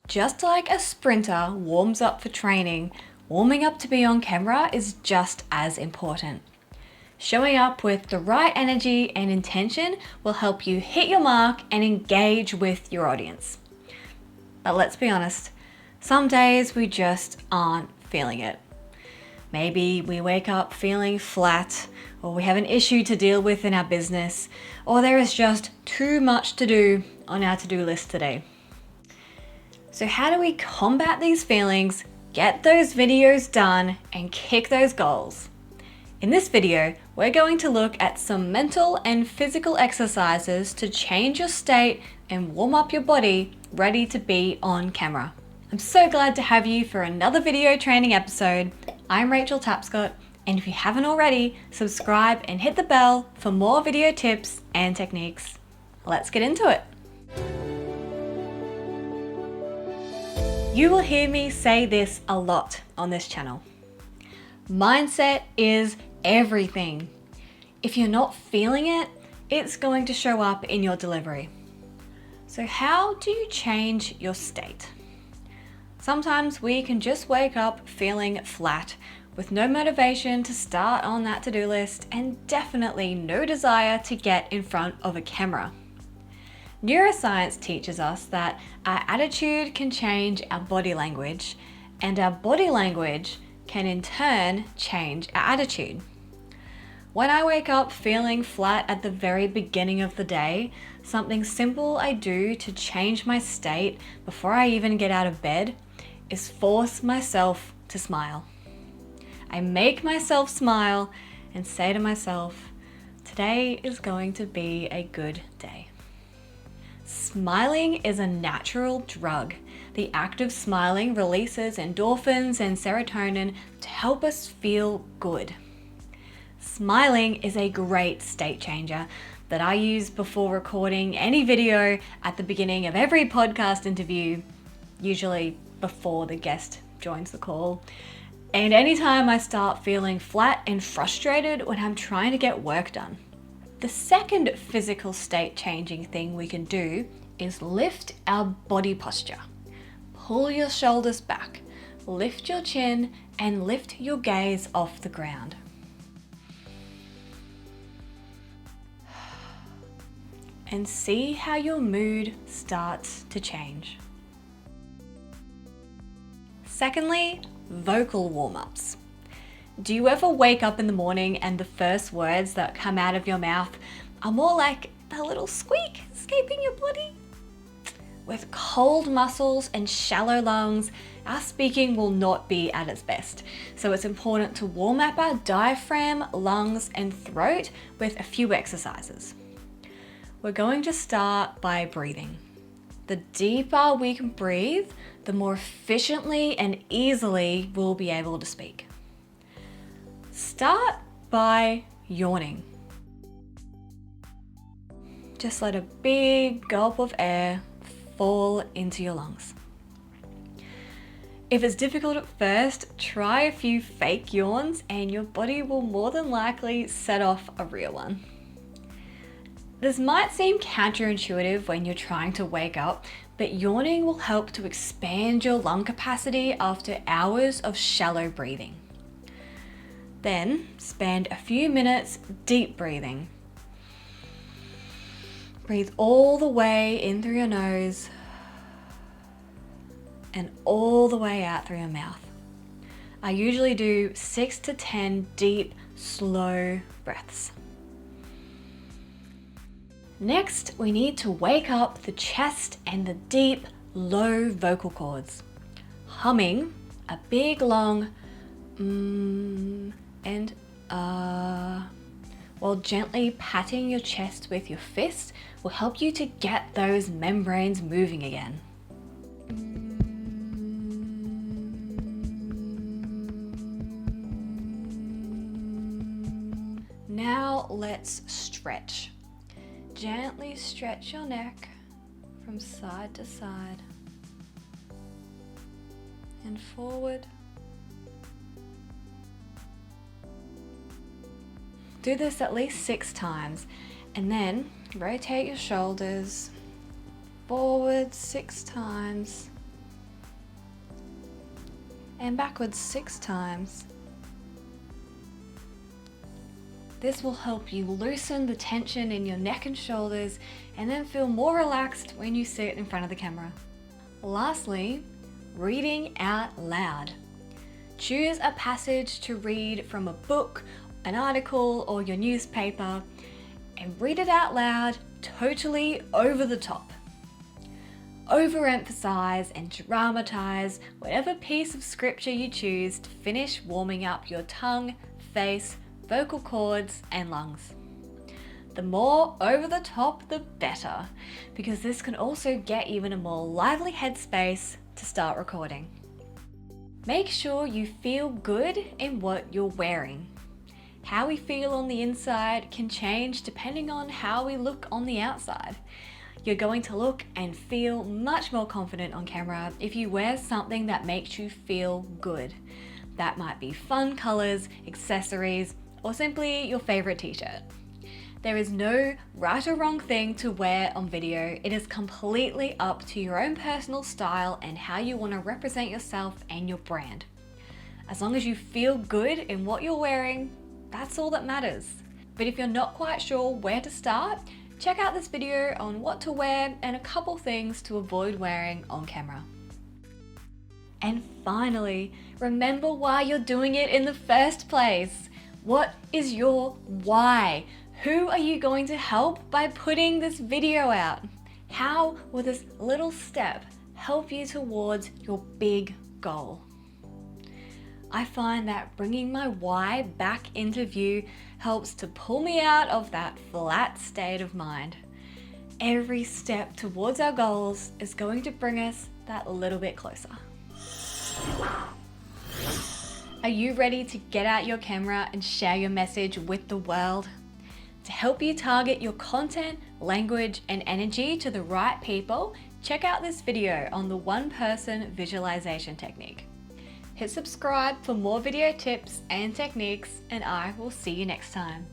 Just like a sprinter warms up for training, warming up to be on camera is just as important. Showing up with the right energy and intention will help you hit your mark and engage with your audience. But let's be honest, some days we just aren't feeling it. Maybe we wake up feeling flat, or we have an issue to deal with in our business, or there is just too much to do on our to-do list today. So how do we combat these feelings, get those videos done, and kick those goals? In this video, we're going to look at some mental and physical exercises to change your state and warm up your body ready to be on camera. I'm so glad to have you for another video training episode. I'm Rachel Tapscott, and if you haven't already, subscribe and hit the bell for more video tips and techniques. Let's get into it. You will hear me say this a lot on this channel. Mindset is everything. If you're not feeling it, it's going to show up in your delivery. So how do you change your state? Sometimes we can just wake up feeling flat with no motivation to start on that to-do list and definitely no desire to get in front of a camera. Neuroscience teaches us that our attitude can change our body language, and our body language can in turn change our attitude. When I wake up feeling flat at the very beginning of the day, something simple I do to change my state before I even get out of bed is force myself to smile. I make myself smile and say to myself, today is going to be a good day. Smiling is a natural drug. The act of smiling releases endorphins and serotonin to help us feel good. Smiling is a great state changer that I use before recording any video at the beginning of every podcast interview, usually before the guest joins the call. And anytime I start feeling flat and frustrated when I'm trying to get work done. The second physical state changing thing we can do is lift our body posture. Pull your shoulders back, lift your chin, and lift your gaze off the ground. And see how your mood starts to change. Secondly, vocal warm-ups. Do you ever wake up in the morning and the first words that come out of your mouth are more like a little squeak escaping your body? With cold muscles and shallow lungs, our speaking will not be at its best. So it's important to warm up our diaphragm, lungs, and throat with a few exercises. We're going to start by breathing. The deeper we can breathe, the more efficiently and easily we'll be able to speak. Start by yawning. Just let a big gulp of air fall into your lungs. If it's difficult at first, try a few fake yawns and your body will more than likely set off a real one. This might seem counterintuitive when you're trying to wake up, but yawning will help to expand your lung capacity after hours of shallow breathing. Then spend a few minutes deep breathing. Breathe all the way in through your nose and all the way out through your mouth. I usually do 6 to 10 deep, slow breaths. Next, we need to wake up the chest and the deep, low vocal cords. Humming a big, long and while gently patting your chest with your fist will help you to get those membranes moving again. Now let's stretch. Gently stretch your neck from side to side and forward. Do this at least 6 times and then rotate your shoulders forward 6 times and backwards 6 times. This will help you loosen the tension in your neck and shoulders and then feel more relaxed when you sit in front of the camera. Lastly, reading out loud. Choose a passage to read from a book, an article, or your newspaper and read it out loud, totally over the top. Overemphasize and dramatize whatever piece of scripture you choose to finish warming up your tongue, face, vocal cords, and lungs. The more over the top, the better, because this can also get you in a more lively headspace to start recording. Make sure you feel good in what you're wearing. How we feel on the inside can change depending on how we look on the outside. You're going to look and feel much more confident on camera if you wear something that makes you feel good. That might be fun colors, accessories, or simply your favorite t-shirt. There is no right or wrong thing to wear on video. It is completely up to your own personal style and how you want to represent yourself and your brand. As long as you feel good in what you're wearing, that's all that matters. But if you're not quite sure where to start, check out this video on what to wear and a couple things to avoid wearing on camera. And finally, remember why you're doing it in the first place. What is your why? Who are you going to help by putting this video out? How will this little step help you towards your big goal? I find that bringing my why back into view helps to pull me out of that flat state of mind. Every step towards our goals is going to bring us that little bit closer. Are you ready to get out your camera and share your message with the world? To help you target your content, language, and energy to the right people, check out this video on the one-person visualization technique. Hit subscribe for more video tips and techniques, and I will see you next time.